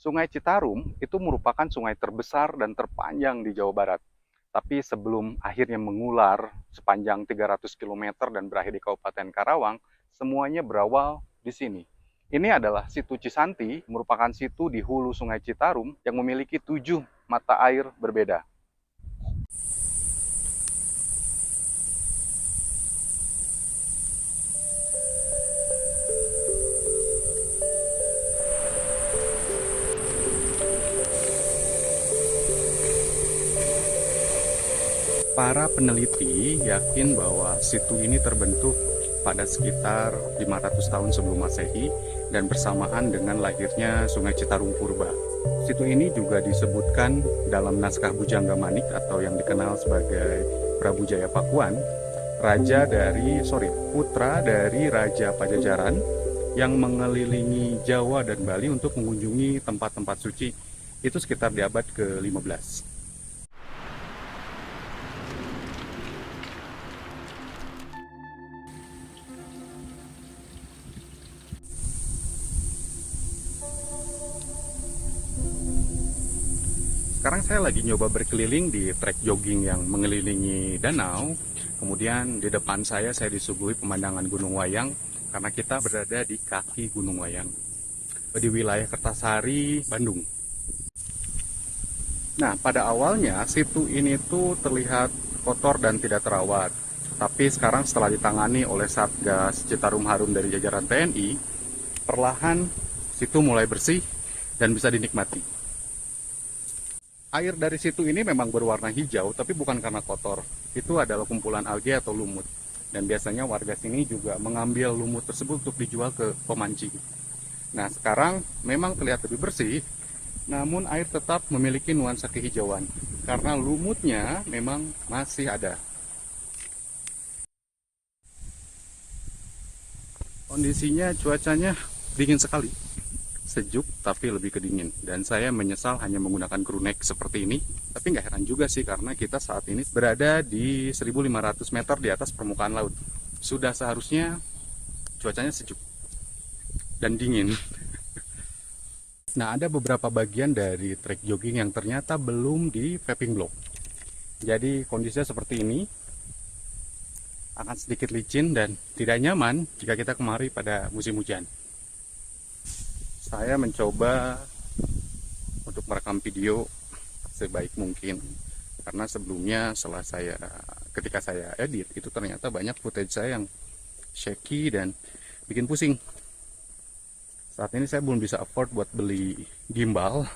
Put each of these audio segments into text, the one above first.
Sungai Citarum itu merupakan sungai terbesar dan terpanjang di Jawa Barat. Tapi sebelum akhirnya mengular sepanjang 300 km dan berakhir di Kabupaten Karawang, semuanya berawal di sini. Ini adalah situ Cisanti, merupakan situ di hulu Sungai Citarum yang memiliki 7 mata air berbeda. Para peneliti yakin bahwa situ ini terbentuk pada sekitar 500 tahun sebelum Masehi dan bersamaan dengan lahirnya Sungai Citarum Purba. Situ ini juga disebutkan dalam naskah Bujangga Manik atau yang dikenal sebagai Prabu Jaya Pakuan, putra dari Raja Pajajaran yang mengelilingi Jawa dan Bali untuk mengunjungi tempat-tempat suci itu sekitar di abad ke-15. Sekarang saya lagi nyoba berkeliling di trek jogging yang mengelilingi danau. Kemudian di depan saya disuguhi pemandangan Gunung Wayang karena kita berada di kaki Gunung Wayang di wilayah Kertasari, Bandung. Nah, pada awalnya situ ini tuh terlihat kotor dan tidak terawat. Tapi sekarang setelah ditangani oleh Satgas Citarum Harum dari jajaran TNI, perlahan situ mulai bersih dan bisa dinikmati. Air dari situ ini memang berwarna hijau, tapi bukan karena kotor. Itu adalah kumpulan alga atau lumut. Dan biasanya warga sini juga mengambil lumut tersebut untuk dijual ke pemancing. Nah, sekarang memang terlihat lebih bersih, namun air tetap memiliki nuansa kehijauan. Karena lumutnya memang masih ada. Kondisinya cuacanya dingin sekali. Sejuk tapi lebih kedingin, dan saya menyesal hanya menggunakan crew neck seperti ini. Tapi nggak heran juga sih karena kita saat ini berada di 1500 meter di atas permukaan laut. Sudah seharusnya cuacanya sejuk dan dingin. Nah, ada beberapa bagian dari trek jogging yang ternyata belum di paving block. Jadi kondisinya seperti ini, akan sedikit licin dan tidak nyaman jika kita kemari pada musim hujan. Saya mencoba untuk merekam video sebaik mungkin karena sebelumnya ketika saya edit itu ternyata banyak footage saya yang shaky dan bikin pusing. Saat ini saya belum bisa afford buat beli gimbal,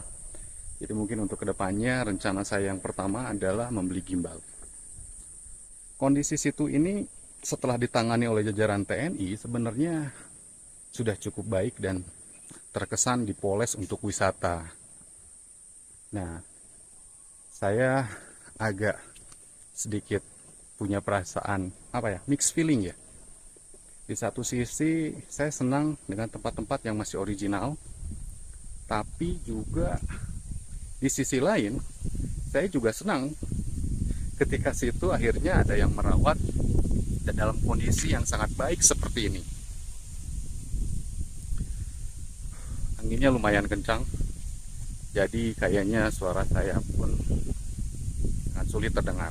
jadi mungkin untuk kedepannya rencana saya yang pertama adalah membeli gimbal. Kondisi situ ini setelah ditangani oleh jajaran TNI sebenarnya sudah cukup baik dan terkesan dipoles untuk wisata. Nah, saya agak sedikit punya perasaan mixed feeling ya. Di satu sisi saya senang dengan tempat-tempat yang masih original, tapi juga di sisi lain saya juga senang ketika situ akhirnya ada yang merawat dan dalam kondisi yang sangat baik seperti ini. Anginnya lumayan kencang, jadi kayaknya suara saya pun sangat sulit terdengar.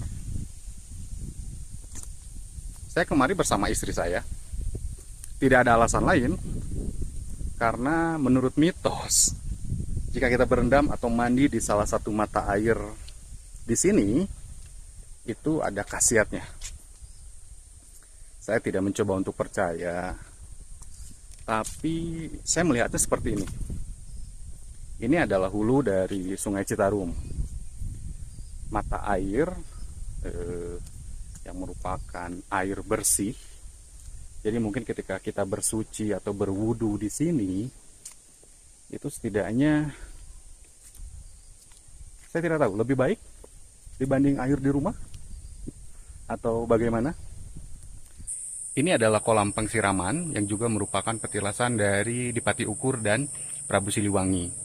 Saya kemari bersama istri saya. Tidak ada alasan lain, karena menurut mitos, jika kita berendam atau mandi di salah satu mata air di sini, itu ada khasiatnya. Saya tidak mencoba untuk percaya, tapi saya melihatnya seperti ini. Ini adalah hulu dari Sungai Citarum. Mata air yang merupakan air bersih. Jadi mungkin ketika kita bersuci atau berwudu di sini, itu setidaknya saya tidak tahu lebih baik dibanding air di rumah atau bagaimana. Ini adalah kolam pengsiraman yang juga merupakan petilasan dari Dipati Ukur dan Prabu Siliwangi.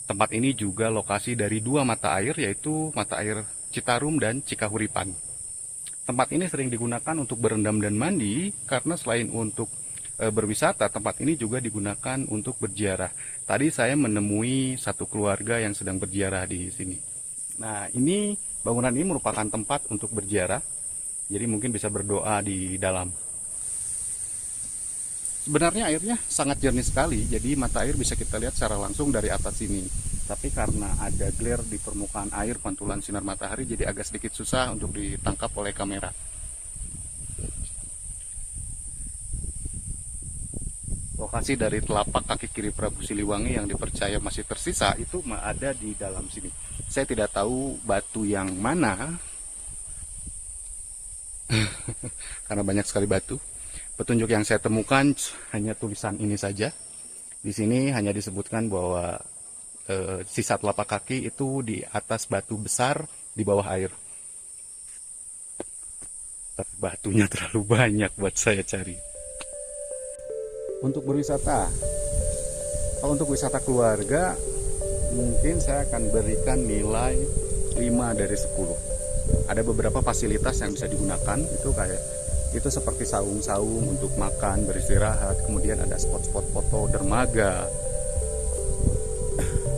Tempat ini juga lokasi dari dua mata air, yaitu mata air Citarum dan Cikahuripan. Tempat ini sering digunakan untuk berendam dan mandi karena selain untuk berwisata, tempat ini juga digunakan untuk berziarah. Tadi saya menemui satu keluarga yang sedang berziarah di sini. Nah, ini bangunan ini merupakan tempat untuk berziarah. Jadi mungkin bisa berdoa di dalam. Sebenarnya airnya sangat jernih sekali, jadi mata air bisa kita lihat secara langsung dari atas sini. Tapi karena ada glare di permukaan air, pantulan sinar matahari, jadi agak sedikit susah untuk ditangkap oleh kamera. Lokasi dari telapak kaki kiri Prabu Siliwangi yang dipercaya masih tersisa itu ada di dalam sini. Saya tidak tahu batu yang mana, karena banyak sekali batu. Petunjuk yang saya temukan hanya tulisan ini saja. Di sini hanya disebutkan bahwa sisa telapak kaki itu di atas batu besar di bawah air. Tapi batunya terlalu banyak buat saya cari. Untuk berwisata, kalau untuk wisata keluarga, mungkin saya akan berikan nilai 5 dari 10. Ada beberapa fasilitas yang bisa digunakan, itu seperti saung-saung untuk makan, beristirahat, kemudian ada spot-spot foto, dermaga.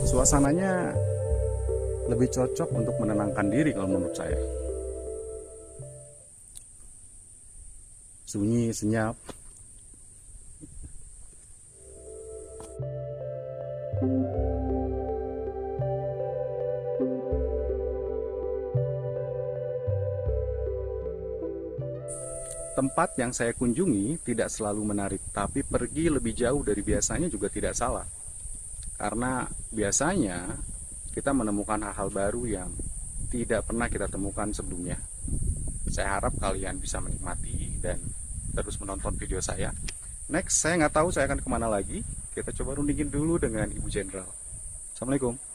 Suasananya lebih cocok untuk menenangkan diri kalau menurut saya. Sunyi, senyap. Tempat yang saya kunjungi tidak selalu menarik, tapi pergi lebih jauh dari biasanya juga tidak salah. Karena biasanya kita menemukan hal-hal baru yang tidak pernah kita temukan sebelumnya. Saya harap kalian bisa menikmati dan terus menonton video saya. Next, saya nggak tahu saya akan kemana lagi. Kita coba rundingin dulu dengan Ibu Jenderal. Assalamualaikum.